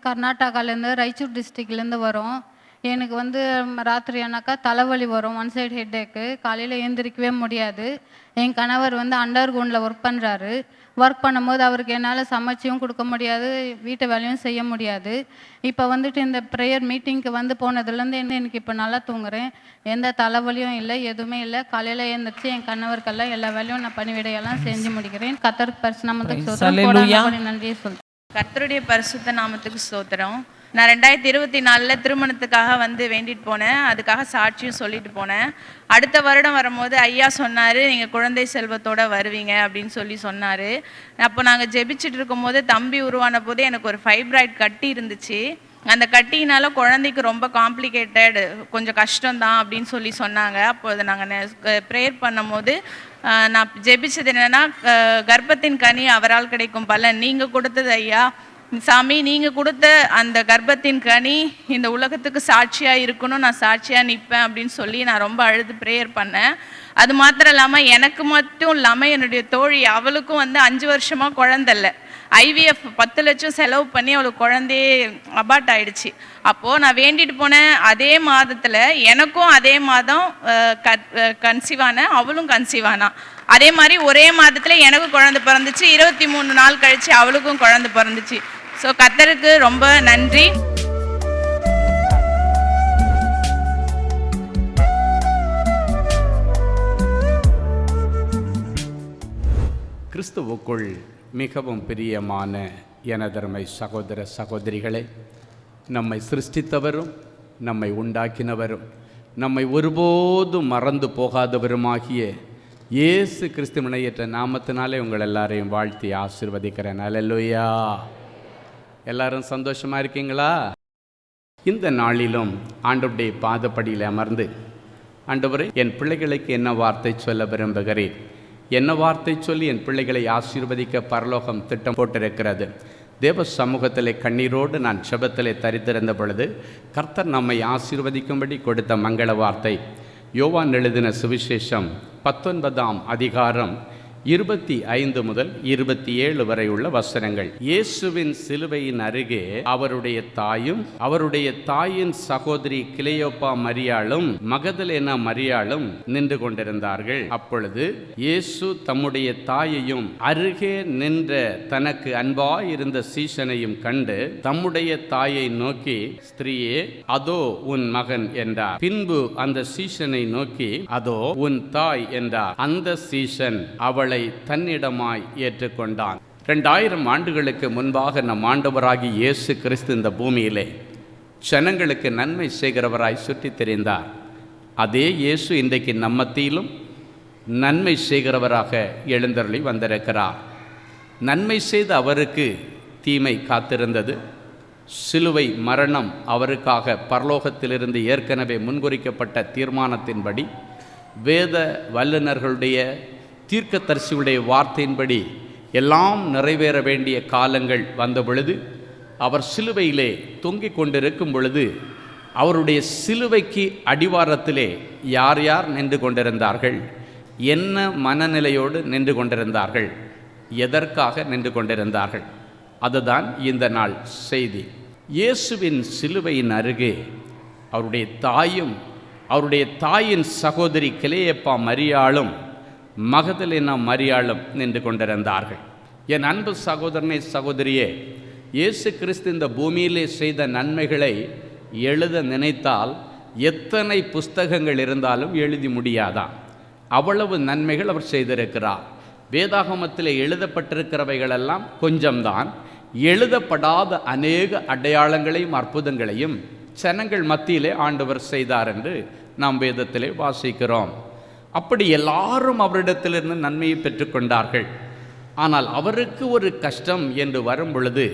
கர்நாடகாலேருந்து ராய்ச்சூர் டிஸ்ட்ரிக்ட்லேருந்து வரோம். எனக்கு ராத்திரி ஆனாக்கா தலைவலி வரும், ஒன் சைடு ஹெட்டேக்கு. காலையில் எழுந்திரிக்கவே முடியாது. என் கணவர் அண்டர் கிரவுண்டில் ஒர்க் பண்ணுறாரு. ஒர்க் பண்ணும்போது அவருக்கு என்னால் சமைச்சியும் கொடுக்க முடியாது, வீட்டு வேலையும் செய்ய முடியாது. இப்போ இந்த ப்ரேயர் மீட்டிங்க்கு போனதுலேருந்து எனக்கு இப்போ நல்லா தூங்குறேன். எந்த தலைவலியும் இல்லை, எதுவுமே இல்லை. காலையில் எழுந்திரிச்சு என் கணவருக்கெல்லாம் எல்லா வேலையும் நான் பணிவிடையெல்லாம் செஞ்சு முடிக்கிறேன். கர்த்தருக்கு பரிசுத்தத்துக்கு ஸ்தோத்திரம், நன்றியை சொல்கிறேன். கர்த்தருடைய பரிசுத்த நாமத்துக்கு ஸ்தோத்திரம். நான் 2024 திருமணத்துக்காக வேண்டிட்டு போனேன். அதுக்காக சாட்சியும் சொல்லிட்டு போனேன். அடுத்த வருடம் வரும்போது ஐயா சொன்னார், நீங்கள் குழந்தை செல்வத்தோடு வருவீங்க அப்படின்னு சொன்னார். அப்போ நாங்கள் ஜெபிச்சுட்டு இருக்கும்போது தம்பி உருவான போது எனக்கு ஒரு ஃபைப்ராய்ட் கட்டி இருந்துச்சு. அந்த கட்டினால குழந்தைக்கு ரொம்ப காம்ப்ளிகேட்டட், கொஞ்சம் கஷ்டம்தான் அப்படின்னு சொன்னாங்க. அப்போது நாங்கள் ப்ரேயர் பண்ணும்போது நான் ஜெபிச்சது என்னென்னா, கர்ப்பத்தின் கனி அவரால் கிடைக்கும் பலன், நீங்கள் கொடுத்தது ஐயா சாமி, நீங்கள் கொடுத்த அந்த கர்ப்பத்தின் கனி இந்த உலகத்துக்கு சாட்சியாக இருக்கணும், நான் சாட்சியாக நிற்பேன் அப்படின்னு நான் ரொம்ப அழுது ப்ரேயர் பண்ணேன். அது மாத்திரம் இல்லாமல் எனக்கு மட்டும் இல்லாமல் என்னுடைய தோழி அவளுக்கும் 5 வருஷமாக குழந்தை இல்லை. IVF 10 லட்சம் செலவு பண்ணி அவளுக்கு குழந்தையே அபார்ட் ஆகிடுச்சு. அப்போது நான் வேண்டிட்டு போனேன். அதே மாதத்தில் எனக்கும் அதே மாதம் கன்சீவான, அவளும் கன்சீவானா. அதே மாதிரி ஒரே மாதத்தில் எனக்கும் குழந்தை பிறந்துச்சு. 23 நாள் கழித்து அவளுக்கும் குழந்தை பிறந்துச்சு. ஸோ கர்த்தருக்கு ரொம்ப நன்றி. கிறிஸ்துவுக்குள் மிகவும் பிரியமான எனதருமை சகோதர சகோதரிகளே, நம்மை சிருஷ்டித்தவரும் நம்மை உண்டாக்கினவரும் நம்மை ஒருபோதும் மறந்து போகாதவருமாகிய இயேசு கிறிஸ்துவினையற்ற நாமத்தினாலே உங்கள் எல்லாரையும் வாழ்த்தி ஆசீர்வதிக்கிறேன். அல்லேலூயா. எல்லாரும் சந்தோஷமாக இருக்கீங்களா? இந்த நாளிலும் ஆண்டவருடைய பாதப்படியில் அமர்ந்து, ஆண்டவரே, என் பிள்ளைகளுக்கு என்ன வார்த்தை சொல்ல விரும்புகிறேன், என்ன வார்த்தை சொல்லி என் பிள்ளைகளை ஆசீர்வதிக்க பரலோகம் திட்டம் போட்டிருக்கிறது. தேவ சமூகத்திலே கண்ணீரோடு நான் செபத்திலே தரித்திருந்த பொழுது கர்த்தர் நம்மை ஆசீர்வதிக்கும்படி கொடுத்த மங்கள வார்த்தை யோவான் எழுதின சுவிசேஷம் 19ஆம் அதிகாரம் 25 முதல் 27 வரை உள்ள வசனங்கள். இயேசுவின் சிலுவையின் அருகே அவருடைய தாயும் அவருடைய தாயின் சகோதரி கிளையோப்பா மரியாளும் மகதலேனா மரியாளும் நின்று கொண்டிருந்தார்கள். அப்பொழுது இயேசு தம்முடைய தாயையும் அருகே நின்ற தனக்கு அன்பாயிருந்த சீஷனையும் கண்டு தம்முடைய தாயை நோக்கி, ஸ்திரீயே, அதோ உன் மகன் என்றார். பின்பு அந்த சீஷனை நோக்கி, அதோ உன் தாய் என்றார். அந்த சீஷன் அவளை தன்னிடமாய் ஏற்றுக்கொண்டான். 2000 ஆண்டுகளுக்கு முன்பாக நம் ஆண்டவராகி இயேசு கிறிஸ்து இந்த பூமியிலே ஜனங்களுக்கு நன்மை செய்கிறவராய் சுற்றி தெரிந்தார். அதே இயேசு இன்றைக்கு நம் மத்தியிலும் நன்மை செய்கிறவராக எழுந்தருளி வந்திருக்கிறார். நன்மை செய்த அவருக்கு தீமை காத்திருந்தது. சிலுவை மரணம் அவருக்காக பரலோகத்திலிருந்து ஏற்கனவே முன்குறிக்கப்பட்ட தீர்மானத்தின்படி, வேத வல்லுநர்களுடைய தீர்க்கதரிசியுடைய வார்த்தையின்படி எல்லாம் நிறைவேற வேண்டிய காலங்கள் வந்த பொழுது, அவர் சிலுவையிலே தொங்கிக் கொண்டிருக்கும் பொழுது அவருடைய சிலுவைக்கு அடிவாரத்திலே யார் யார் நின்று கொண்டிருந்தார்கள், என்ன மனநிலையோடு நின்று கொண்டிருந்தார்கள், எதற்காக நின்று கொண்டிருந்தார்கள், அதுதான் இந்த நாள் செய்தி. இயேசுவின் சிலுவையின் அருகே அவருடைய தாயும் அவருடைய தாயின் சகோதரி கிளையோப்பா மரியாளும் மகதலேனா மரியாளும் நின்று கொண்டிருந்தார்கள். என் அன்பு சகோதரனே, சகோதரியே, இயேசு கிறிஸ்து இந்த பூமியிலே செய்த நன்மைகளை எழுத நினைத்தால் எத்தனை புஸ்தகங்கள் இருந்தாலும் எழுதி முடியாதான். அவ்வளவு நன்மைகள் அவர் செய்திருக்கிறார். வேதாகமத்தில் எழுதப்பட்டிருக்கிறவைகளெல்லாம் கொஞ்சம்தான். எழுதப்படாத அநேக அடையாளங்களையும் அற்புதங்களையும் ஜனங்கள் மத்தியிலே ஆண்டவர் செய்தார் என்று நாம் வேதத்திலே வாசிக்கிறோம். அப்படி எல்லாரும் அவரிடத்திலிருந்து நன்மையை பெற்றுக்கொண்டார்கள். ஆனால் அவருக்கு ஒரு கஷ்டம் என்று வரும் பொழுது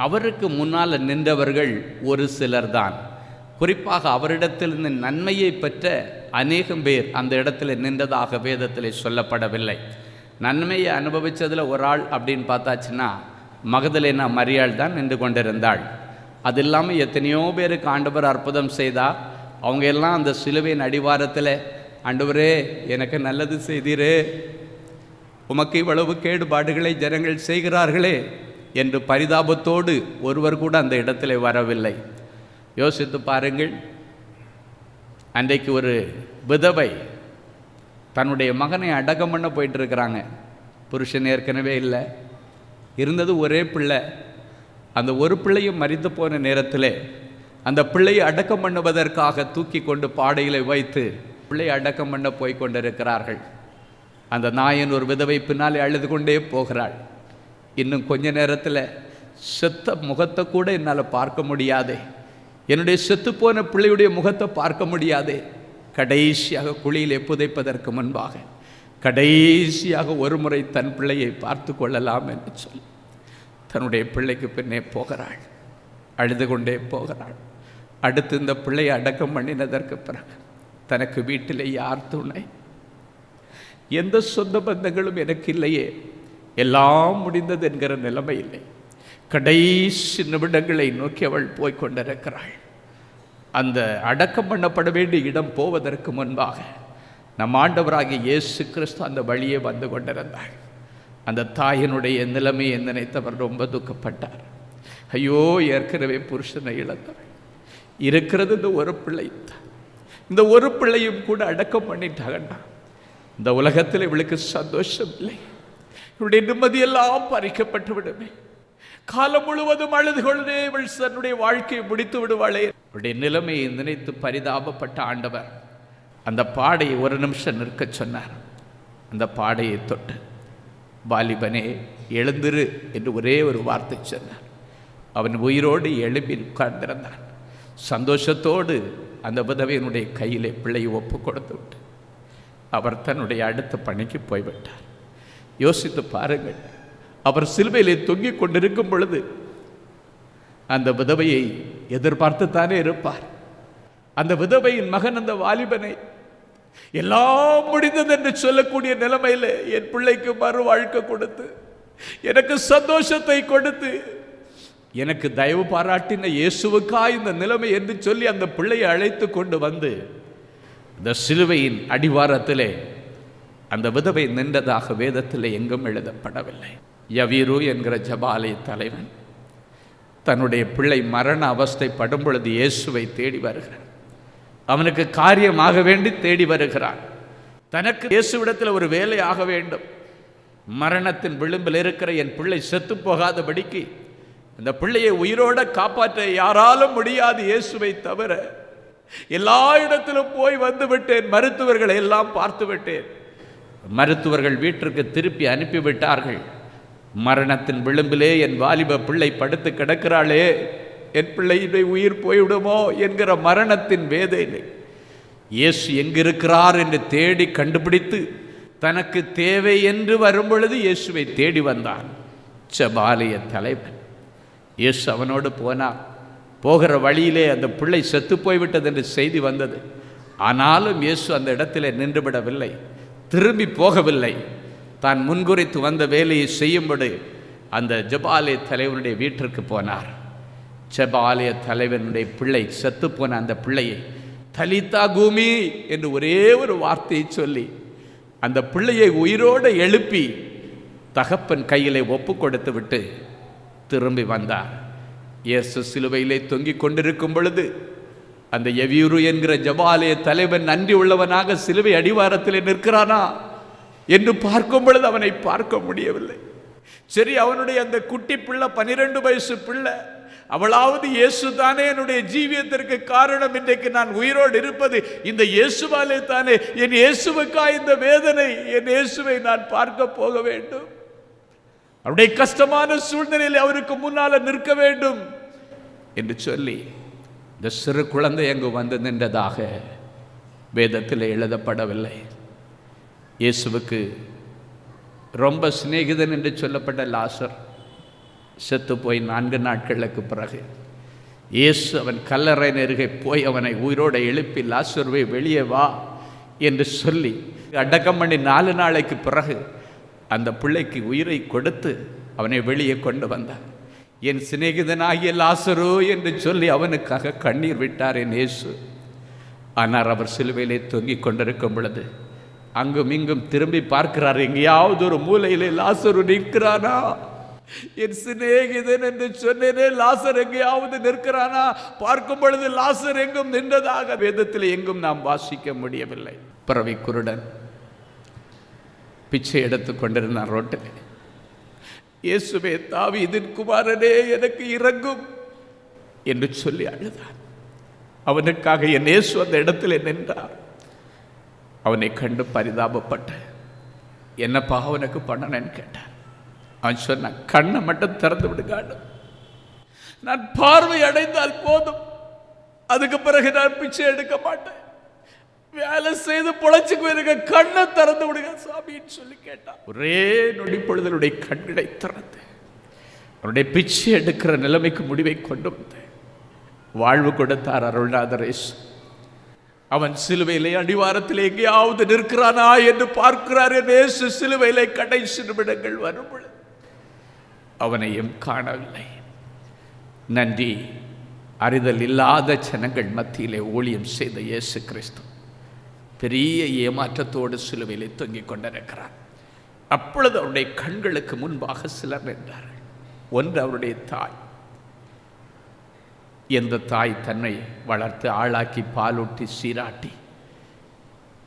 அவருக்கு முன்னால் நின்றவர்கள் ஒரு சிலர்தான். குறிப்பாக அவரிடத்திலிருந்து நன்மையை பெற்ற அநேகம் பேர் அந்த இடத்துல நின்றதாக வேதத்தில் சொல்லப்படவில்லை. நன்மையை அனுபவித்ததில் ஒரு ஆள் அப்படின்னு பார்த்தாச்சுன்னா மகதலேனா மரியாள் தான் நின்று கொண்டிருந்தாள். அது இல்லாமல் எத்தனையோ பேருக்கு ஆண்டவர் அற்புதம் செய்தார். அவங்க எல்லாம் அந்த சிலுவையின் அடிவாரத்தில், ஆண்டவரே, எனக்கு நல்லது செய்தீரே, உமக்கு இவ்வளவு கேடுபாடுகளை ஜனங்கள் செய்கிறார்களே, என்று பரிதாபத்தோடு ஒருவர் கூட அந்த இடத்திலே வரவில்லை. யோசித்து பாருங்கள், அன்றைக்கு ஒரு விதவை தன்னுடைய மகனை அடக்கம் பண்ண போயிட்டு இருக்கிறாங்க. புருஷன் ஏற்கனவே இல்லை, இருந்தது ஒரே பிள்ளை. அந்த ஒரு பிள்ளையும் மரித்து போன நேரத்தில் அந்த பிள்ளையை அடக்கம் பண்ணுவதற்காக தூக்கி கொண்டு பாடையில் வைத்து பிள்ளையை அடக்கம் பண்ண போய் கொண்டிருக்கிறார்கள். அந்த நாயன் ஒரு விதவை பின்னாலே அழுது கொண்டே போகிறாள். இன்னும் கொஞ்ச நேரத்தில் செத்த முகத்தை கூட என்னால் பார்க்க முடியாதே, என்னுடைய செத்துப்போன பிள்ளையுடைய முகத்தை பார்க்க முடியாதே, கடைசியாக குழியிலே புதைப்பதற்கு முன்பாக கடைசியாக ஒரு முறை தன் பிள்ளையை பார்த்து கொள்ளலாம் என்று சொல்லி தன்னுடைய பிள்ளைக்கு பின்னே போகிறாள். அழுது கொண்டே போகிறாள். அடுத்து இந்த பிள்ளையை அடக்கம் பண்ணினதற்கு பிறகு தனக்கு வீட்டிலே யார் துணை, எந்த சொந்த பந்தங்களும் எனக்கு இல்லையே, எல்லாம் முடிந்தது என்கிற நிலைமை இல்லை. கடைசி நிமிடங்களை நோக்கி அவள் போய்கொண்டிருக்கிறாள். அந்த அடக்கம் பண்ணப்பட வேண்டிய இடம் போவதற்கு முன்பாக நம் ஆண்டவராகிய இயேசு கிறிஸ்து அந்த வழியே வந்து கொண்டிருந்தாள். அந்த தாயினுடைய நிலைமையை நினைத்தவர் ரொம்ப துக்கப்பட்டார். ஐயோ, ஏற்கனவே புருஷனை இழந்தவள், இருக்கிறது இந்த ஒரு பிள்ளை தான், இந்த ஒரு பிள்ளையும் கூட அடக்கம் பண்ணிட்டாங்கன்னா இந்த உலகத்தில் இவளுக்கு சந்தோஷம் இல்லை, இவளுடைய நிம்மதியெல்லாம் பறிக்கப்பட்டு விடுமே, காலம் முழுவதும் அழுது கொண்டே இவள் தன்னுடைய வாழ்க்கையை முடித்து விடுவாளே. இவளுடைய நிலைமையை நினைத்து பரிதாபப்பட்ட ஆண்டவர் அந்த பாடையை ஒரு நிமிஷம் நிற்க சொன்னார். அந்த பாடையை தொட்டு, வாலிபனே எழுந்திரு என்று ஒரே ஒரு வார்த்தை சொன்னார். அவன் உயிரோடு எழுப்பி உட்கார்ந்திருந்தான். சந்தோஷத்தோடு அந்த விதவையினுடைய கையிலே பிள்ளையை ஒப்பு கொடுத்து விட்டு அவர் தன்னுடைய அடுத்த பணிக்கு போய்விட்டார். யோசித்து பாருங்கள், அவர் சிலுவையிலே தொங்கிக் கொண்டிருக்கும் பொழுது அந்த விதவையை எதிர்பார்த்துத்தானே இருப்பார். அந்த விதவையின் மகன் அந்த வாலிபனை எல்லாம் முடிந்தது என்று சொல்லக்கூடிய நிலைமையில் என் பிள்ளைக்கு மறு வாழ்க்கை கொடுத்து, எனக்கு சந்தோஷத்தை கொடுத்து, எனக்கு தயவு பாராட்டின இயேசுவுக்கா இந்த நிலைமை என்று சொல்லி அந்த பிள்ளையை அழைத்து கொண்டு வந்து இந்த சிலுவையின் அடிவாரத்திலே அந்த விதவை நின்றதாக வேதத்தில் எங்கும் எழுதப்படவில்லை. யவீரு என்கிற ஜபாலய தலைவன் தன்னுடைய பிள்ளை மரண அவஸ்தைப்படும் பொழுது இயேசுவை தேடி வருகிறார். அவனுக்கு காரியமாக வேண்டி தேடி வருகிறான். தனக்கு இயேசுவிடத்தில் ஒரு வேலை ஆக வேண்டும், மரணத்தின் விளிம்பில் இருக்கிற என் பிள்ளை செத்து போகாதபடிக்கு அந்த பிள்ளையை உயிரோட காப்பாற்ற யாராலும் முடியாது இயேசுவை தவிர. எல்லா இடத்திலும் போய் வந்து விட்டேன், மருத்துவர்களை எல்லாம் பார்த்து விட்டேன், மருத்துவர்கள் வீட்டிற்கு திருப்பி அனுப்பிவிட்டார்கள். மரணத்தின் விளிம்பிலே என் வாலிப பிள்ளை படுத்து கிடக்கிறாளே, என் பிள்ளையுடைய உயிர் போய்விடுமோ என்கிற மரணத்தின் வேதனை இயேசு எங்கிருக்கிறார் என்று தேடி கண்டுபிடித்து தனக்கு தேவை என்று வரும்பொழுது இயேசுவை தேடி வந்தான் ஜபாலய தலைவன். இயேசு அவனோடு போனார். போகிற வழியிலே அந்த பிள்ளை செத்து போய்விட்டது என்று செய்தி வந்தது. ஆனாலும் இயேசு அந்த இடத்திலே நின்றுவிடவில்லை, திரும்பி போகவில்லை. தான் முன்குறித்து வந்த வேலையை செய்யும்படி அந்த ஜபாலய தலைவனுடைய வீட்டிற்கு போனார். ஜபாலய தலைவனுடைய பிள்ளை செத்துப்போன அந்த பிள்ளையை தலிதா கூமி என்று ஒரே ஒரு வார்த்தையை சொல்லி அந்த பிள்ளையை உயிரோடு எழுப்பி தகப்பன் கையிலே ஒப்பு கொடுத்து விட்டு திரும்பி வந்தார். இயேசு சிலுவையிலே தொங்கிக் கொண்டிருக்கும் பொழுது அந்த யவீரு என்கிற ஜபாலய தலைவன் நன்றி உள்ளவனாக சிலுவை அடிவாரத்திலே நிற்கிறானா என்று பார்க்கும் பொழுது அவனை பார்க்க முடியவில்லை. சரி, அவனுடைய அந்த குட்டி பிள்ளை 12 வயசு பிள்ளை, அவளாவது இயேசு தானே என்னுடைய ஜீவியத்திற்கு காரணம், இன்றைக்கு நான் உயிரோடு இருப்பது இந்த இயேசுவாலே தானே, என் இயேசுவுக்கா இந்த வேதனை, என் இயேசுவை நான் பார்க்க போக வேண்டும், அவருடைய கஷ்டமான சூழ்நிலையில் அவருக்கு முன்னால நிற்க வேண்டும் என்று சொல்லி இந்த சிறு குழந்தை அங்கு வந்து நின்றதாக வேதத்தில் எழுதப்படவில்லை. இயேசுவுக்கு ரொம்ப சிநேகிதன் என்று சொல்லப்பட்ட லாசர் செத்து போய் 4 நாட்களுக்கு பிறகு இயேசு அவன் கல்லறை நெருகே போய் அவனை உயிரோடு எழுப்பி லாசருவை வெளியே வா என்று சொல்லி அடக்கம் பண்ணி 4 நாளைக்கு பிறகு அந்த பிள்ளைக்கு உயிரை கொடுத்து அவனை வெளியே கொண்டு வந்தார். என் சிநேகிதனாகிய லாசரு என்று சொல்லி அவனுக்காக கண்ணீர் விட்டார் என் இயேசு. ஆனால் அவர் சிலுவையிலே தொங்கிக் கொண்டிருக்கும் பொழுது அங்கும் இங்கும் திரும்பி பார்க்கிறார், எங்கேயாவது ஒரு மூலையிலே லாசரு நிற்கிறானா, என் சிநேகிதன் என்று சொன்னேனே, லாசர் எங்கேயாவது நிற்கிறானா? பார்க்கும் பொழுது லாசர் எங்கும் நின்றதாக வேதத்தில் எங்கும் நாம் வாசிக்க முடியவில்லை. பிறவி குருடன் பிச்சை எடுத்துக் கொண்டிருந்தான் ரோட்டில். இயேசுவே, தாவீதின் குமாரனே, எனக்கு இரங்கும் என்று சொல்லி அழுதான். அவனுக்காக என் இயேசு அந்த இடத்துல நின்றார். அவனை கண்டு பரிதாபப்பட்ட, என்னப்பா அவனுக்கு பண்ணனேன்னு கேட்டான். அவன் சொன்னான், கண்ணை மட்டும் திறந்து விடுங்க, நான் பார்வை அடைந்தால் போதும், அதுக்கு பிறகு நான் பிச்சை எடுக்க மாட்டேன், வேலை செய்து பொழைச்சுக்கு இருக்க, கண்ணை திறந்து விடுங்க சாமின்னு சொல்லி கேட்டான். ஒரே நொடி பொழுதனுடைய கண்களை திறந்து அவருடைய பிச்சை எடுக்கிற நிலைமைக்கு முடிவை கொண்டு வந்து வாழ்வு கொடுத்தார் அருள்நாதரேஷ். அவன் சிலுவையிலே அடிவாரத்தில் எங்கேயாவது நிற்கிறானா என்று பார்க்கிறார். நேசு சிலுவையிலே கடைசி நிமிடங்கள் வரும் பொழுது அவனையும் காணவில்லை. நன்றி அறிதல் இல்லாத ஜனங்கள் மத்தியிலே ஊழியம் செய்த இயேசு கிறிஸ்து பெரிய ஏமாற்றத்தோடு சிலுவையிலே தொங்கிக் கொண்டிருக்கிறார். அப்பொழுது அவருடைய கண்களுக்கு முன்பாக சிலர் நின்றார்கள். ஒன்று அவருடைய தாய். எந்த தாய் தன்னை வளர்த்து ஆளாக்கி பாலூட்டி சீராட்டி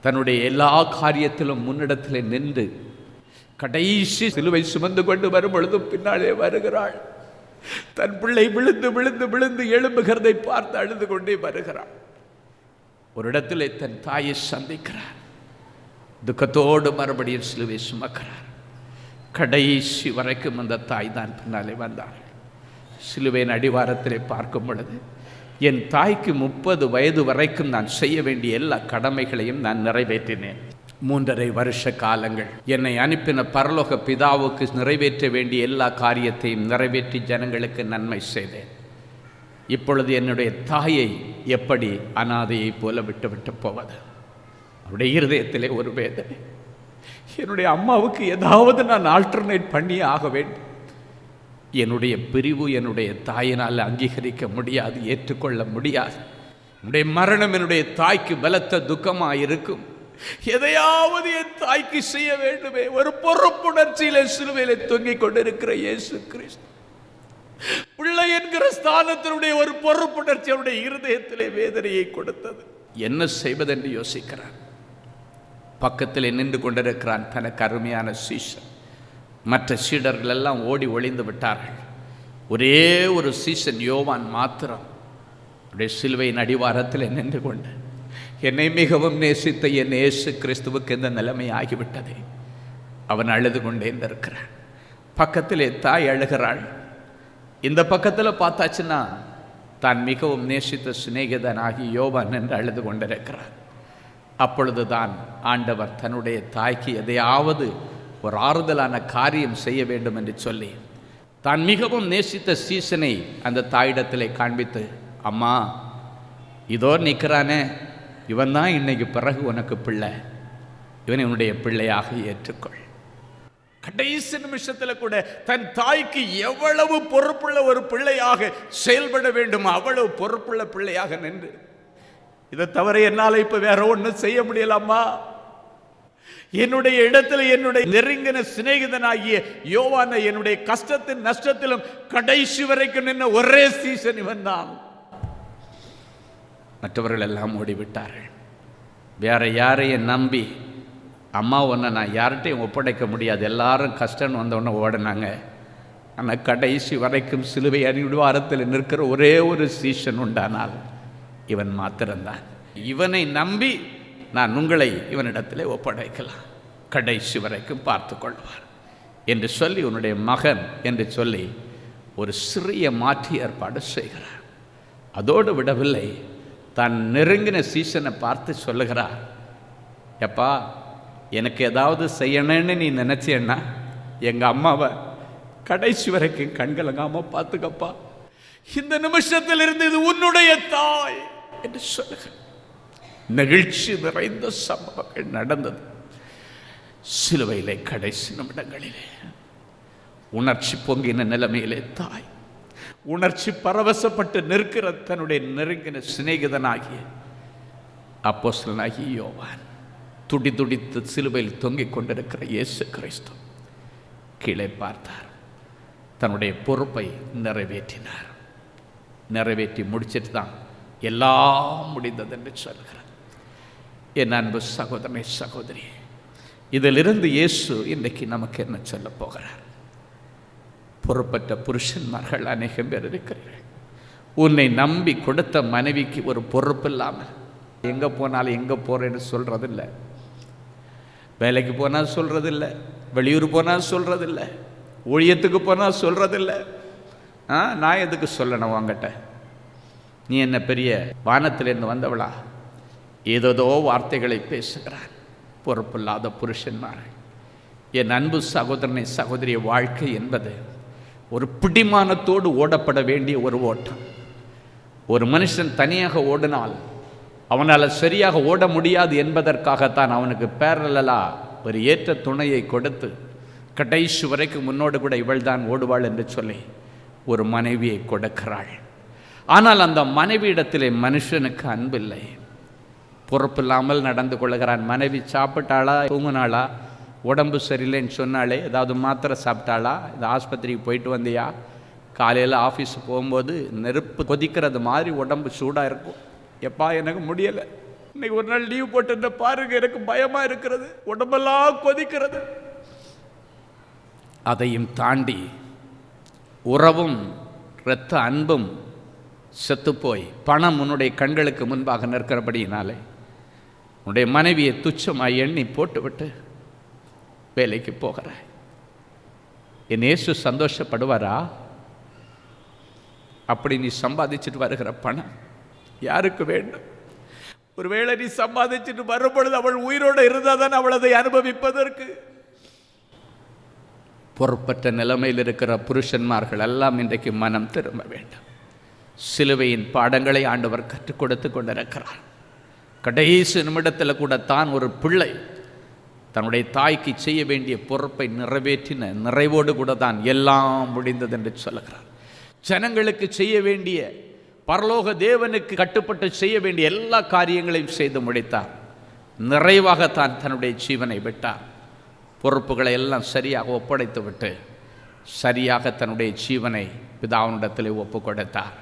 தன்னுடைய எல்லா காரியத்திலும் முன்னிடத்திலே நின்று கடைசி சிலுவை சுமந்து கொண்டு வரும் பொழுதும் பின்னாலே வருகிறாள். தன் பிள்ளை விழுந்து விழுந்து விழுந்து எழும்புகிறதை பார்த்து அழுது கொண்டே வருகிறாள். ஒரு இடத்திலே தன் தாயை சந்திக்கிறார். துக்கத்தோடு மறுபடியும் சிலுவை சுமக்கிறார். கடைசி வரைக்கும் அந்த தாய் தான் பின்னாலே வந்தார். சிலுவையின் அடிவாரத்திலே பார்க்கும் பொழுது என் தாய்க்கு 30 வயது வரைக்கும் நான் செய்ய வேண்டிய எல்லா கடமைகளையும் நான் நிறைவேற்றினேன். 3.5 வருஷ காலங்கள் என்னை அனுப்பின பரலோக பிதாவுக்கு நிறைவேற்ற வேண்டிய எல்லா காரியத்தையும் நிறைவேற்றி ஜனங்களுக்கு நன்மை செய்தேன். இப்பொழுது என்னுடைய தாயை எப்படி அனாதையை போல விட்டு போவது? அவருடைய இருதயத்திலே ஒரு வேதனை. என்னுடைய அம்மாவுக்கு ஏதாவது நான் ஆல்டர்னேட் பண்ணி ஆக வேண்டும். என்னுடைய பிரிவு என்னுடைய தாயினால் அங்கீகரிக்க முடியாது, ஏற்றுக்கொள்ள முடியாது. என்னுடைய மரணம் என்னுடைய தாய்க்கு பலத்த துக்கமாக இருக்கும். எதையாவது என் தாய்க்கு செய்ய வேண்டுமே. ஒரு பொறுப்புணர்ச்சியிலே சிலுவையிலே தொங்கிக் கொண்டிருக்கிற இயேசு கிறிஸ்து பிள்ளை என்கிற ஸ்தானத்தினுடைய ஒரு பொறுப்புணர்ச்சி அவருடைய இருதயத்திலே வேதனையை கொடுத்தது. என்ன செய்வதென்று யோசிக்கிறான். பக்கத்திலே நின்று கொண்டிருக்கிறான் தனக்கு அருமையான சீஷன். மற்ற சீடர்கள் எல்லாம் ஓடி ஒளிந்து விட்டார்கள். ஒரே ஒரு சீஷன் யோவான் மாத்திரம் அவருடைய சிலுவையின் அடிவாரத்தில் நின்று கொண்டு, என்னை மிகவும் நேசித்த என் இயேசு கிறிஸ்துவுக்கு இந்த நிலைமை ஆகிவிட்டதே. அவன் அழுது கொண்டே இருக்கிறான். பக்கத்திலே தாய் அழுகிறாள். இந்த பக்கத்தில் பார்த்தாச்சுன்னா தான் மிகவும் நேசித்த சிநேகிதனாகி யோவான் என்று அழுது கொண்டிருக்கிறார். அப்பொழுதுதான் ஆண்டவர் தன்னுடைய தாய்க்கு எதையாவது ஒரு ஆறுதலான காரியம் செய்ய வேண்டும் என்று சொல்லி தான் மிகவும் நேசித்த சீசனை அந்த தாயிடத்திலே காண்பித்து, அம்மா இதோ நிற்கிறானே, இவன் தான் இன்னைக்கு பிறகு உனக்கு பிள்ளை, இவனை உன்னுடைய பிள்ளையாக ஏற்றுக்கொள். கடைசி நிமிஷத்தில் கூட தன் தாய்க்கு எவ்வளவு பொறுப்புள்ள ஒரு பிள்ளையாக செயல்பட வேண்டும், அவ்வளவு பொறுப்புள்ள பிள்ளையாக நின்று, இதை தவிர என்னால் இப்ப வேற ஒன்றும் செய்ய முடியலாமா? என்னுடைய இடத்துல என்னுடைய நெருங்கின சிநேகிதனாகிய யோவானை என்னுடைய கஷ்டத்தின் நஷ்டத்திலும் கடைசி வரைக்கும் நின்ன ஒரே சீசன் இவன் தான். மற்றவர்கள் எல்லாம் ஓடிவிட்டார்கள். வேற யாரையும் நம்பி அம்மா ஒன்று நான் யார்கிட்டையும் ஒப்படைக்க முடியாது, எல்லாரும் கஷ்டம் வந்தோடனே ஓடினாங்க. ஆனால் கடைசி வரைக்கும் சிலுவை அடிவாரத்தில் நிற்கிற ஒரே ஒரு சீசன் உண்டானால் இவன் மாத்திரம்தான். இவனை நம்பி நான் உங்களை இவனிடத்தில் ஒப்படைக்கலாம், கடைசி வரைக்கும் பார்த்து கொள்வார் என்று சொல்லி உன்னுடைய மகன் என்று சொல்லி ஒரு சிறிய மாற்று ஏற்பாடு செய்கிறார். அதோடு விடவில்லை, தான் நெருங்கின சீசனை பார்த்து சொல்லுகிறார், எப்பா எனக்கு ஏதாவது செய்யணும்னு நீ நினச்சேன்னா எங்கள் அம்மாவை கடைசி வரைக்கும் கண்கலங்காமல் பார்த்துக்கப்பா, இந்த நிமிஷத்தில் இருந்து இது உன்னுடைய தாய் என்று சொல்லுங்க. நெகிழ்ச்சி நிறைந்த சம்பவங்கள் நடந்தது. சிலுவையிலே கடைசி நிமிடங்களிலே உணர்ச்சி பொங்கின நிலைமையிலே தாய் உணர்ச்சி பரவசப்பட்டு நிற்கிற தன்னுடைய நெருங்கின சிநேகிதனாகிய அப்போஸ்தலனாகிய யோவான், துடி துடித்து சிலுவையில் தொங்கிக் கொண்டிருக்கிற இயேசு கிறிஸ்து கீழே பார்த்தார். தன்னுடைய பொறுப்பை நிறைவேற்றினார். நிறைவேற்றி முடிச்சிட்டு தான் எல்லாம் முடிந்தது என்று சொல்கிறார். என் அன்பு சகோதரனே, சகோதரி, இதிலிருந்து இயேசு இன்றைக்கு நமக்கு என்ன சொல்ல போகிறார்? பொறுப்பற்ற புருஷன்மார்கள் அநேகம் பேர் இருக்கிறீர்கள். உன்னை நம்பி கொடுத்த மனைவிக்கு ஒரு பொறுப்பு இல்லாமல் எங்கே போனாலும் எங்கே போகிறேன்னு சொல்கிறதில்ல, வேலைக்கு போனால் சொல்கிறதில்ல, வெளியூர் போனால் சொல்கிறதில்ல, ஊழியத்துக்கு போனால் சொல்கிறதில்ல. நான் எதுக்கு சொல்லணும் உங்ககிட்ட? நீ என்ன பெரிய வானத்திலிருந்து வந்தவளா? ஏதோ வார்த்தைகளை பேசுகிறார் பொறுப்பில்லாத புருஷன்மார்கள். என் அன்பு சகோதரனை, சகோதரிய, வாழ்க்கை என்பது ஒரு பிடிமானத்தோடு ஓடப்பட வேண்டிய ஒரு ஓட்டம். ஒரு மனுஷன் தனியாக ஓடினால் அவனால் சரியாக ஓட முடியாது என்பதற்காகத்தான் அவனுக்கு பேரலா ஒரு ஏற்ற துணையை கொடுத்து கடைசி வரைக்கும் முன்னோடு கூட இவள் தான் ஓடுவாள் என்று சொல்லி ஒரு மனைவியை கொடுக்கிறாள். ஆனால் அந்த மனைவியிடத்திலே மனுஷனுக்கு அன்பில்லை. பொறுப்பில்லாமல் நடந்து கொள்கிறான். மனைவி சாப்பிட்டாளா, தூங்கினாளா, உடம்பு சரியில்லைன்னு சொன்னாலே, ஏதாவது மாத்திரை சாப்பிட்டாளா, இந்த ஆஸ்பத்திரிக்கு போயிட்டு வந்தியா, காலையில் ஆஃபீஸுக்கு போகும்போது நெருப்பு கொதிக்கிறது மாதிரி உடம்பு சூடாக இருக்கும். எப்பா எனக்கு முடியலை, இன்னைக்கு ஒரு நாள் லீவ் போட்டு பாருங்க, எனக்கு பயமாக இருக்கிறது, உடம்பெல்லாம் கொதிக்கிறது. அதையும் தாண்டி உறவும் இரத்த அன்பும் செத்துப்போய் பணம் உன்னுடைய கண்களுக்கு முன்பாக நிற்கிறபடியினாலே உன்னுடைய மனைவியை துச்சமாய் எண்ணி போட்டுவிட்டு வேலைக்கு போகிற என் இயேசு சந்தோஷப்படுவாரா? அப்படி நீ சம்பாதிச்சுட்டு வருகிற பணம் யாருக்கு வேண்டும்? ஒருவேளை நீ சம்பாதிச்சுட்டு வரும்பொழுது அவள் உயிரோடு இருந்தால் தான் அவள் அதை அனுபவிப்பதற்கு. பொறுப்பற்ற நிலைமையில் இருக்கிற புருஷன்மார்கள் எல்லாம் இன்றைக்கு மனம் திரும்ப வேண்டும். சிலுவையின் பாடங்களை ஆண்டவர் கற்றுக் கொடுத்து கொண்டிருக்கிறார். கடைசி நிமிடத்தில் கூட தான் ஒரு பிள்ளை தன்னுடைய தாய்க்கு செய்ய வேண்டிய பொறுப்பை நிறைவேற்றின நிறைவோடு கூட தான் எல்லாம் முடிந்தது என்று சொல்லுகிறார். ஜனங்களுக்கு செய்ய வேண்டிய, பரலோக தேவனுக்கு கட்டுப்பட்டு செய்ய வேண்டிய எல்லா காரியங்களையும் செய்து முடித்தார். நிறைவாகத்தான் தன்னுடைய ஜீவனை விட்டார். பொறுப்புகளை எல்லாம் சரியாக ஒப்படைத்து விட்டு சரியாக தன்னுடைய ஜீவனை பிதாவினிடத்திலே ஒப்பு கொடுத்தார்.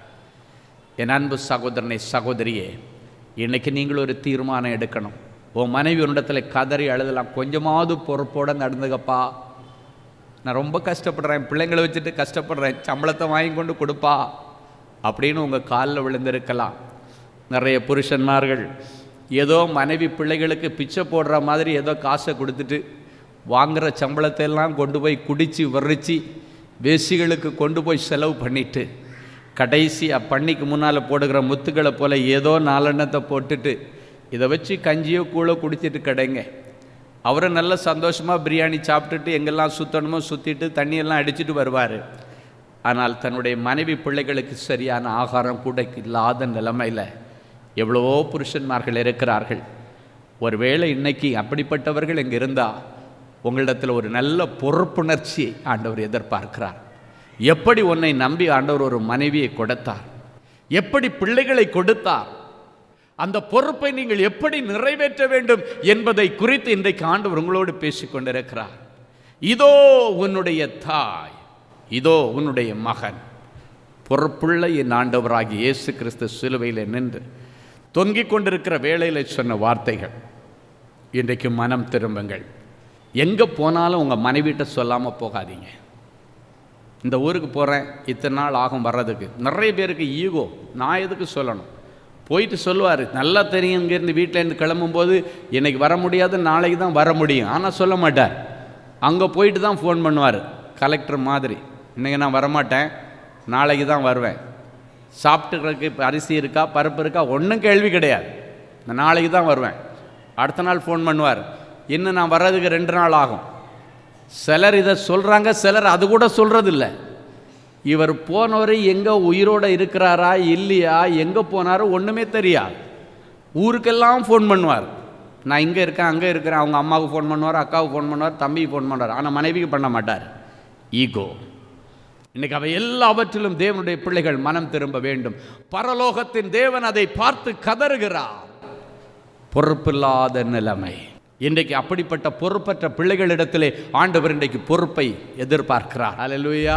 என் அன்பு சகோதரனை, சகோதரியே, இன்றைக்கி நீங்கள் ஒரு தீர்மானம் எடுக்கணும். உன் மனைவி உன்னிடத்தில் கதறி அழுதலாம், கொஞ்சமாவது பொறுப்போடு நடந்துக்கப்பா, நான் ரொம்ப கஷ்டப்படுறேன், பிள்ளைங்களை வச்சுட்டு கஷ்டப்படுறேன், சம்பளத்தை வாங்கி கொண்டு கொடுப்பா அப்படின்னு உங்கள் காலில் விழுந்திருக்கலாம். நிறைய புருஷன்மார்கள் ஏதோ மனைவி பிள்ளைகளுக்கு பிச்சை போடுற மாதிரி ஏதோ காசை கொடுத்துட்டு வாங்குகிற சம்பளத்தை எல்லாம் கொண்டு போய் குடித்து வரிச்சு வேசிகளுக்கு கொண்டு போய் செலவு பண்ணிவிட்டு கடைசியாக பண்ணிக்கு முன்னால் போடுகிற முத்துக்களை போல் ஏதோ நாலெண்ணத்தை போட்டுட்டு இதை வச்சு கஞ்சியோ கூழோ குடிச்சிட்டு கிடைங்க. அவரை நல்ல சந்தோஷமாக பிரியாணி சாப்பிட்டுட்டு எங்கெல்லாம் சுற்றணுமோ சுற்றிட்டு தண்ணியெல்லாம் அடிச்சுட்டு வருவார். ஆனால் தன்னுடைய மனைவி பிள்ளைகளுக்கு சரியான ஆகாரம் கூட இல்லாத நிலைமையில் எவ்வளவோ புருஷன்மார்கள் இருக்கிறார்கள். ஒருவேளை இன்னைக்கு அப்படிப்பட்டவர்கள் இங்கே இருந்தால் உங்களிடத்தில் ஒரு நல்ல பொறுப்புணர்ச்சியை ஆண்டவர் எதிர்பார்க்கிறார். எப்படி உன்னை நம்பி ஆண்டவர் ஒரு மனைவியை கொடுத்தார், எப்படி பிள்ளைகளை கொடுத்தார், அந்த பொறுப்பை நீங்கள் எப்படி நிறைவேற்ற வேண்டும் என்பதை குறித்து இன்றைக்கு ஆண்டவர் உங்களோடு பேசிக்கொண்டிருக்கிறார். இதோ உன்னுடைய தாய், இதோ உன்னுடைய மகன். பொறுப்புள்ள என் ஆண்டவராகிய இயேசு கிறிஸ்து சிலுவையில் நின்று தொங்கிக் கொண்டிருக்கிற வேளையில் சொன்ன வார்த்தைகள். இன்றைக்கு மனம் திரும்புங்கள். எங்கே போனாலும் உங்கள் மனைவிட்ட சொல்லாமல் போகாதீங்க. இந்த ஊருக்கு போகிறேன், இத்தனை நாள் ஆகும் வர்றதுக்கு. நிறைய பேருக்கு ஈகோ, நான் எதுக்கு சொல்லணும், போயிட்டு சொல்லுவார். நல்லா தெரியும், இங்கேருந்து வீட்டிலேருந்து கிளம்பும்போது இன்றைக்கி வர முடியாது, நாளைக்கு தான் வர முடியும், ஆனால் சொல்ல மாட்டார். அங்கே போயிட்டு தான் ஃபோன் பண்ணுவார், கலெக்டர் மாதிரி. இன்றைக்கி நான் வரமாட்டேன், நாளைக்கு தான் வருவேன். சாப்பிட்டுக்கிறதுக்கு இப்போ அரிசி இருக்கா, பருப்பு இருக்கா, ஒன்றும் கேள்வி கிடையாது, நான் நாளைக்கு தான் வருவேன். அடுத்த நாள் ஃபோன் பண்ணுவார், இன்னும் நான் வர்றதுக்கு 2 நாள் ஆகும். சிலர் இதை சொல்கிறாங்க, சிலர் அது கூட சொல்கிறதில்ல. இவர் போனவர் எங்கே உயிரோடு இருக்கிறாரா இல்லையா, எங்கே போனாரோ ஒன்றுமே தெரியாது. ஊருக்கெல்லாம் ஃபோன் பண்ணுவார், நான் இங்கே இருக்கேன் அங்கே இருக்கிறேன். அவங்க அம்மாவுக்கு ஃபோன் பண்ணுவார், அக்காவுக்கு ஃபோன் பண்ணுவார், தம்பிக்கு ஃபோன் பண்ணுவார். ஆனால் மனைவிக்கு பண்ண மாட்டார். ஈகோ. இன்றைக்கி அவை எல்லாவற்றிலும் தேவனுடைய பிள்ளைகள் மனம் திரும்ப வேண்டும். பரலோகத்தின் தேவன் அதை பார்த்து கதறுகிறார். பொறுப்பில்லாத நிலைமை. இன்றைக்கு அப்படிப்பட்ட பொறுப்பற்ற பிள்ளைகளிடத்திலே ஆண்டவர் இன்றைக்கு பொறுப்பை எதிர்பார்க்கிறார். அல்லேலூயா.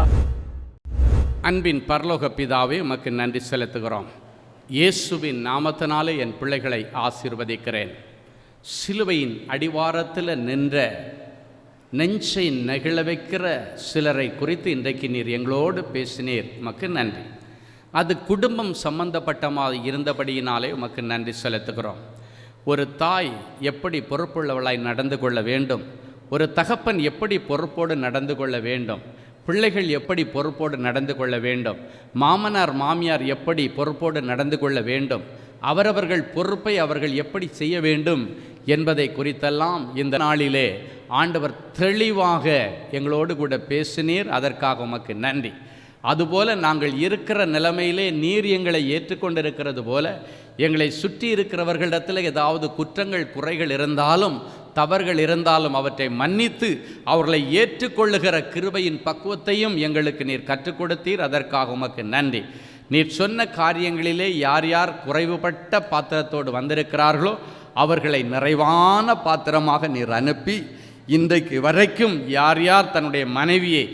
அன்பின் பரலோக பிதாவே, உமக்கு நன்றி செலுத்துகிறோம். இயேசுவின் நாமத்தினாலே என் பிள்ளைகளை ஆசீர்வதிக்கிறேன். சிலுவையின் அடிவாரத்தில் நின்ற நெஞ்சை நெகிழ வைக்கிற சிலரை குறித்து இன்றைக்கு நீர் எங்களோடு பேசினீர். உமக்கு நன்றி. அது குடும்பம் சம்பந்தப்பட்டமாக இருந்தபடியினாலே உமக்கு நன்றி செலுத்துகிறோம். ஒரு தாய் எப்படி பொறுப்புள்ளவளாய் நடந்து கொள்ள வேண்டும், ஒரு தகப்பன் எப்படி பொறுப்போடு நடந்து கொள்ள வேண்டும், பிள்ளைகள் எப்படி பொறுப்போடு நடந்து கொள்ள வேண்டும், மாமனார் மாமியார் எப்படி பொறுப்போடு நடந்து கொள்ள வேண்டும், அவரவர்கள் பொறுப்பை அவர்கள் எப்படி செய்ய வேண்டும் என்பதை குறித்தெல்லாம் இந்த நாளிலே ஆண்டவர் தெளிவாக எங்களோடு கூட பேசினீர். அதற்காக உமக்கு நன்றி. அதுபோல நாங்கள் இருக்கிற நிலைமையிலே நீர் எங்களை ஏற்றுக்கொண்டிருக்கிறது போல எங்களை சுற்றி இருக்கிறவர்களிடத்தில் ஏதாவது குற்றங்கள் குறைகள் இருந்தாலும் தவறுகள் இருந்தாலும் அவற்றை மன்னித்து அவர்களை ஏற்றுக்கொள்ளுகிற கிருபையின் பக்குவத்தையும் எங்களுக்கு நீர் கற்றுக் கொடுத்தீர். அதற்காக உமக்கு நன்றி. நீர் சொன்ன காரியங்களிலே யார் யார் குறைவுபட்ட பாத்திரத்தோடு வந்திருக்கிறார்களோ அவர்களை நிறைவான பாத்திரமாக நீர் அனுப்பி இன்றைக்கு வரைக்கும் யார் யார் தன்னுடைய மனைவியை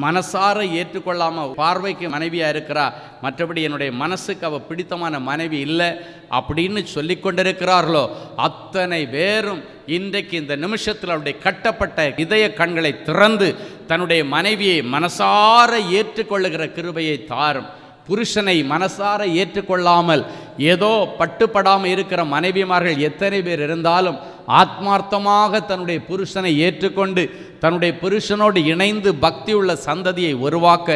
மனசார ஏற்றுக்கொள்ளாமல் பார்வைக்கு மனைவியாக இருக்கிறா, மற்றபடி என்னுடைய மனசுக்கு அவள் பிடித்தமான மனைவி இல்லை அப்படின்னு சொல்லி கொண்டிருக்கிறார்களோ அத்தனை பேரும் இன்றைக்கு இந்த நிமிஷத்தில் அவருடைய கட்டப்பட்ட இதய கண்களை திறந்து தன்னுடைய மனைவியை மனசார ஏற்றுக்கொள்ளுகிற கிருபையை தாரும். புருஷனை மனசார ஏற்றுக்கொள்ளாமல் ஏதோ பட்டுப்படாமல் இருக்கிற மனைவிமார்கள் எத்தனை பேர் இருந்தாலும் ஆத்மார்த்தமாக தன்னுடைய புருஷனை ஏற்றுக்கொண்டு தன்னுடைய புருஷனோடு இணைந்து பக்தியுள்ள சந்ததியை உருவாக்க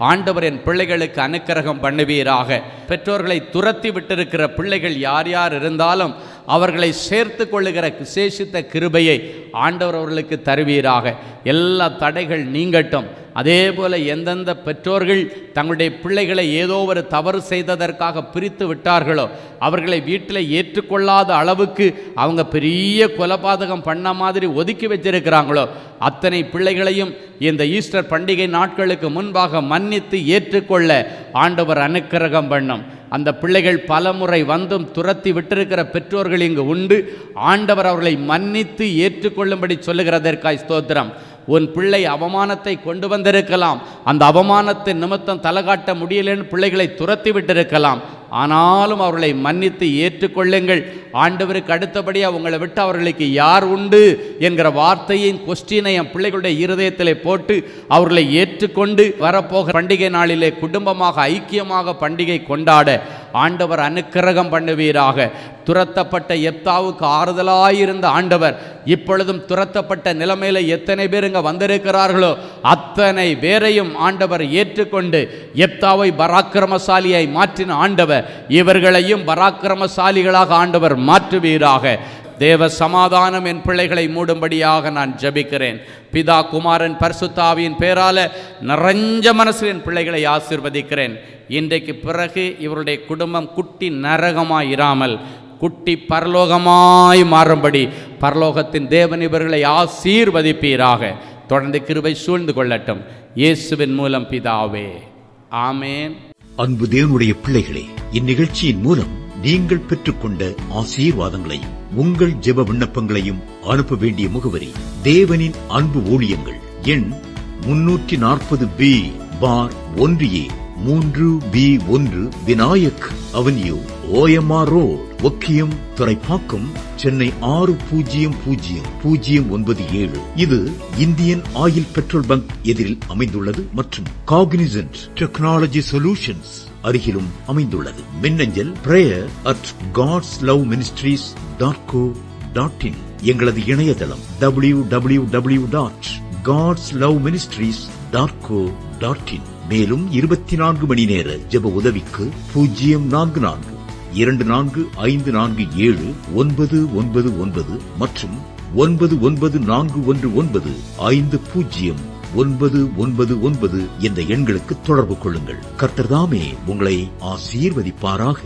ஆண்டவர் என் பிள்ளைகளுக்கு அனுக்கிரகம் பண்ணுவீராக. பெற்றோர்களை துரத்தி விட்டிருக்கிற பிள்ளைகள் யார் யார் இருந்தாலும் அவர்களை சேர்த்து கொள்ளுகிற விசேஷித்த கிருபையை ஆண்டவர் அவர்களுக்கு தருவீராக. எல்லா தடைகள் நீங்கட்டும். அதே போல் எந்தெந்த பெற்றோர்கள் தங்களுடைய பிள்ளைகளை ஏதோ ஒரு தவறு செய்ததற்காக பிரித்து விட்டார்களோ அவர்களை வீட்டில் ஏற்றுக்கொள்ளாத அளவுக்கு அவங்க பெரிய கொலைபாதகம் பண்ண மாதிரி ஒதுக்கி வச்சிருக்கிறாங்களோ அத்தனை பிள்ளைகளையும் இந்த ஈஸ்டர் பண்டிகை நாட்களுக்கு முன்பாக மன்னித்து ஏற்றுக்கொள்ள ஆண்டவர் அனுக்கிரகம் பண்ணும். அந்த பிள்ளைகள் பலமுறை வந்தும் துரத்தி விட்டிருக்கிற பெற்றோர்கள் இங்கு உண்டு. ஆண்டவர் அவர்களை மன்னித்து ஏற்றுக்கொள்ளும்படி சொல்லுகிறதற்காய் ஸ்தோத்திரம். உன் பிள்ளை அவமானத்தை கொண்டு வந்திருக்கலாம், அந்த அவமானத்தை நிமித்தம் தலகாட்ட முடியலன்னு பிள்ளைகளை துரத்தி விட்டிருக்கலாம். ஆனாலும் அவர்களை மன்னித்து ஏற்றுக்கொள்ளுங்கள். ஆண்டவருக்கு அடுத்தபடியாக உங்களை விட்டு அவர்களுக்கு யார் உண்டு என்கிற வார்த்தையின் கொஸ்டினை என் பிள்ளைகளுடைய இருதயத்தில் போட்டு அவர்களை ஏற்றுக்கொண்டு வரப்போகிற பண்டிகை நாளிலே குடும்பமாக ஐக்கியமாக பண்டிகை கொண்டாட ஆண்டவர் அனுக்கிரகம் பண்ணுவீராக. துரத்தப்பட்ட எப்தாவுக்கு ஆறுதலாயிருந்த ஆண்டவர் இப்பொழுதும் துரத்தப்பட்ட நிலைமையில எத்தனை பேர் இங்கே வந்திருக்கிறார்களோ அத்தனை பேரையும் ஆண்டவர் ஏற்றுக்கொண்டு எப்தாவை பராக்கிரமசாலியாய் மாற்றின ஆண்டவர் இவர்களையும் பராக்கிரமசாலிகளாக ஆண்டவர் மாற்றுவீராக. தேவ சமாதானம் என் பிள்ளைகளை மூடும்படியாக நான் ஜெபிக்கிறேன். பிதா குமாரன் பரிசுத்தாவியின் பேரால நிறைஞ்ச மனசு என் பிள்ளைகளை ஆசீர்வதிக்கிறேன். இன்றைக்கு பிறகு இவருடைய குடும்பம் குட்டி நரகமாய் இராமல் குட்டி பரலோகமாய் மாறும்படி பரலோகத்தின் தேவன் இவர்களை ஆசீர்வதிப்பீராக. தொடர்ந்து கிருபை சூழ்ந்து கொள்ளட்டும். இயேசுவின் மூலம் பிதாவே, ஆமேன். அன்பு தேவனுடைய பிள்ளைகளே, இந்நிகழ்ச்சியின் மூலம் நீங்கள் பெற்றுக்கொண்ட ஆசீர்வாதங்களையும் உங்கள் ஜெப விண்ணப்பங்களையும் அனுப்ப வேண்டிய முகவரி தேவனின் அன்பு ஊழியங்கள், எண் 340B பார் 1A 3B1 Vinayak avenue, OMR road, Okkiyam, Thoraipakkam, Chennai 600097. இது இந்தியன் ஆயில் பெட்ரோல் பங்க் எதிரில் அமைந்துள்ளது மற்றும் காக்னிசன்ட் டெக்னாலஜி சொல்யூஷன்ஸ் அருகிலும் அமைந்துள்ளது. மின்னஞ்சல் prayer@godsloveministries.co.in. எங்களது இணையதளம் www.godsloveministries.co.in. மேலும் 24 மணி நேர ஜெப உதவிக்கு 04454479999 மற்றும் 9941950999 என்ற எண்களுக்கு தொடர்பு கொள்ளுங்கள். கர்த்தர் தாமே உங்களை ஆசீர்வதிப்பாராக.